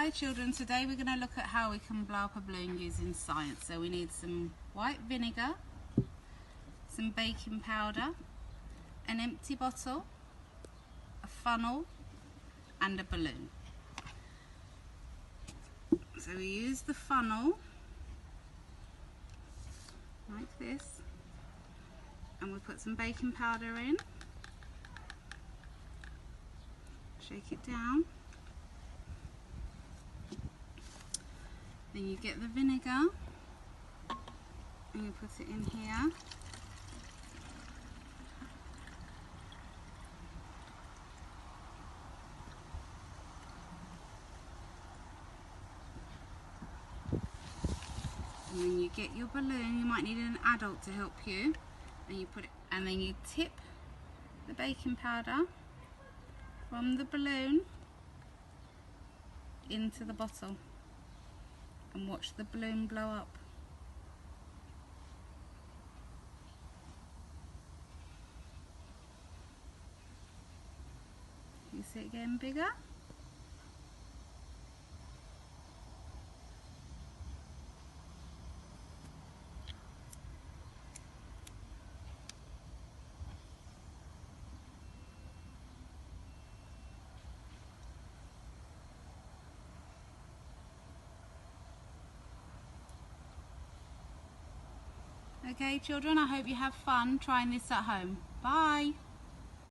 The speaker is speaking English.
Hi children, today we're going to look at how we can blow up a balloon using science. So we need some white vinegar, some baking powder, an empty bottle, a funnel and a balloon. So we use the funnel like this and we put some baking powder in, shake it down. Then you get the vinegar and you put it in here. And then you get your balloon. You might need an adult to help you. And you put it, and then you tip the baking powder from the balloon into the bottle. And watch the balloon blow up. You see it getting bigger? Okay children, I hope you have fun trying this at home. Bye!